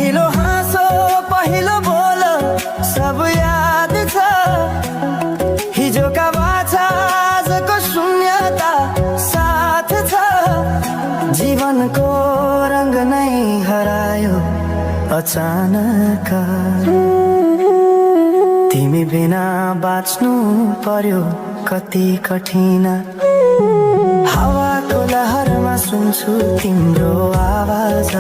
पहिलो हाँसो पहिलो बोल सब याद छ। हिजोका बाछा आजको शून्यता साथ छ। जीवनको रंग नै हरायो अचानक। तिमी बिना बाँच्नु पर्यो कति कठिन। हावाको लहरमा सुन्छु तिम्रो आवाज।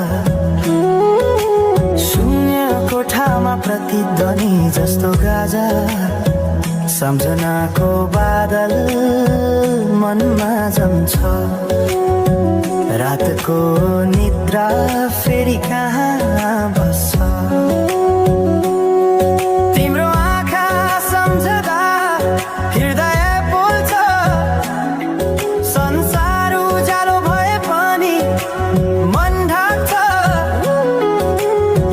शून्य कोठामा प्रतिध्वनि जस्तो गाजा। सम्झनाको बादल मनमा जम्छ। रातको निद्रा फेरि कहाँ बस्छ। तिम्रो आँखा सम्झदा हृदय पोल्छ। संसार उज्यालो भए पनि मन ढाक्छ।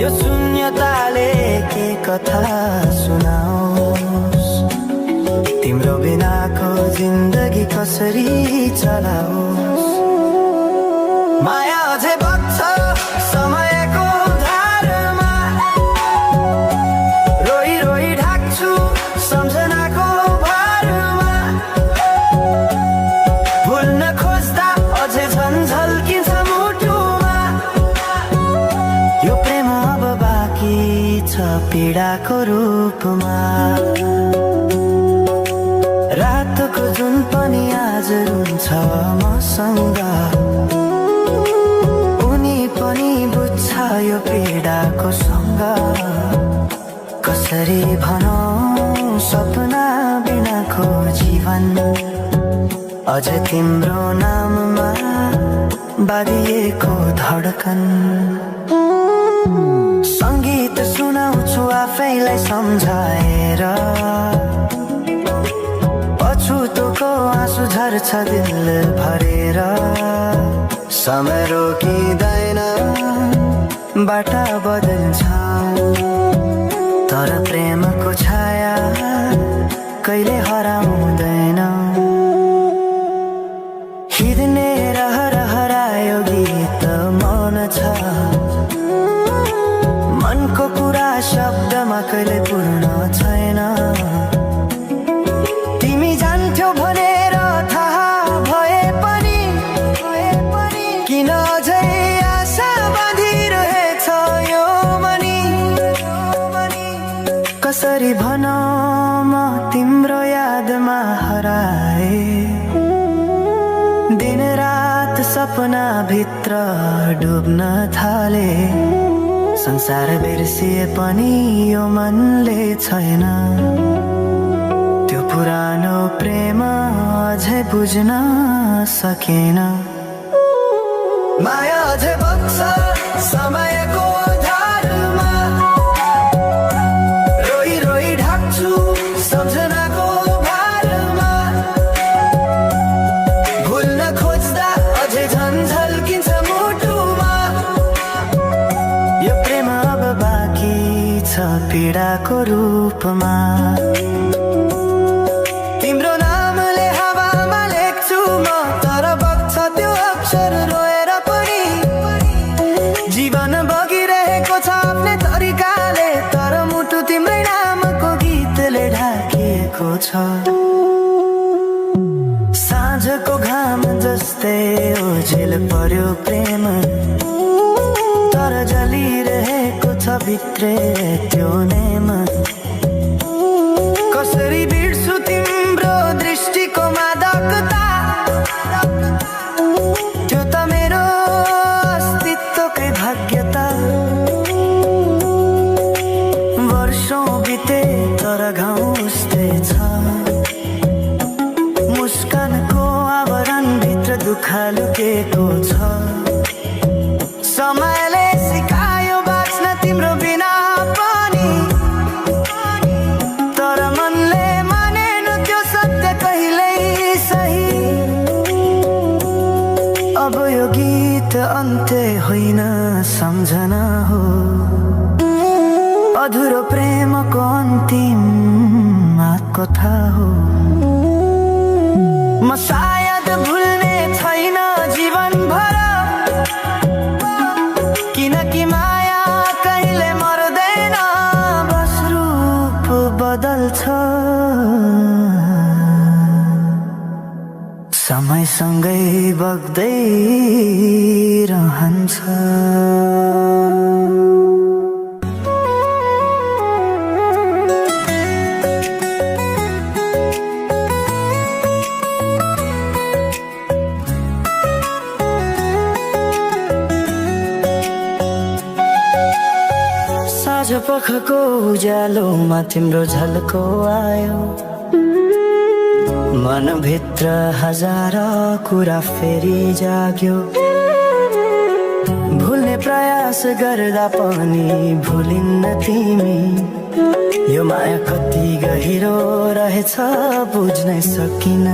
यो शून्यताले के कथा सुनाओस्। तिम्रो बिनाको जिन्दगी कसरी चलाओस्। माया अझै बग्छ समयको धारमा। रोई रोई ढाक्छु सम्झनाको भारमा। भुल्न खोज्दा अझै झन्झल्किन्छ मुटुमा। यो प्रेम अब बाँकी छ पीडाको रूपमा। रातको जुन पनि आज रुन्छ मसँग। उनी पनि बुझ्छ यो पीडाको सँग। कसरी भनौं सपना बिनाको जीवन। अझ तिम्रो नाममा बाँधिएको धड्कन। संगीत सुनाउँछु आफैलाई सम्झाएर। पछुतोको आँसु झर्छ दिल भरेर। समय रोकिँदैन बाटा बदल्छ। तर प्रेमको छाया कहिले हराउँदैन। हिँड्ने रहर हरायो गीत मौन छ। मनको कुरा शब्दमा कहिले पूर्ण छैन। तिमी जान्थ्यौ भनेर थाहा भए पनि किन अझै आशा बाँधिरहेछ यो मनी। कसरी भनौं म तिम्रो यादमा हराए। दिन रात सपना भित्र डुब्न थाले। संसार बिर्सिए पनि यो मनले छैन। त्यो पुरानो प्रेम अझै बुझ्न सकेन। माया अझै बग्छ समयको धारमा। रोई रोई ढाक्छु सम्झनाको भारमा। भुल्न खोज्दा अझै झन्झल्किन्छ मुटुमा। यो प्रेम अब बाँकी छ पीडाको रूपमा। तिम्रो नामले हावामा लेख्छु म तर बग्छ त्यो अक्षर रोएर पनि। जीवन बगिरहेको छ आफ्नै तरिकाले। तर मुटु तिम्रै नामको गीतले ढाकिएको छ। साँझको घाम जस्तै ओझेल पर्यो प्रेम। तर जलिरहेको छ भित्रै त्यो नेम। कसरी बिर्सु तिम्रो दृष्टिको मादकता। त्यो त मेरो अस्तित्वकै भाग्यता। वर्षौं बिते तर घाउ उस्तै छ। मुस्कानको आवरण भित्र दुःख लुकेको छ। समयले सिकायो बाँच्न तिम्रो बिना पनि। तर मनले मानेन त्यो सत्य कहिल्यै सही। अब यो गीत अन्त्य होइन सम्झना हो। अधुरो प्रेमको अन्तिम कथा हो। म सायद भुल्ने छैन जीवन भर। किनकि माया कहिले सँगै बग्दै रहन्छ। साँझ पखको उज्यालोमा तिम्रो झल्को आयो, मनभित्र हजार कुरा फेरि जाग्यो। भुल्ने प्रयास गर्दा पनि भुलिन्न तिमी, यो माया कति गहिरो रहेछ बुझ्नै सकिन।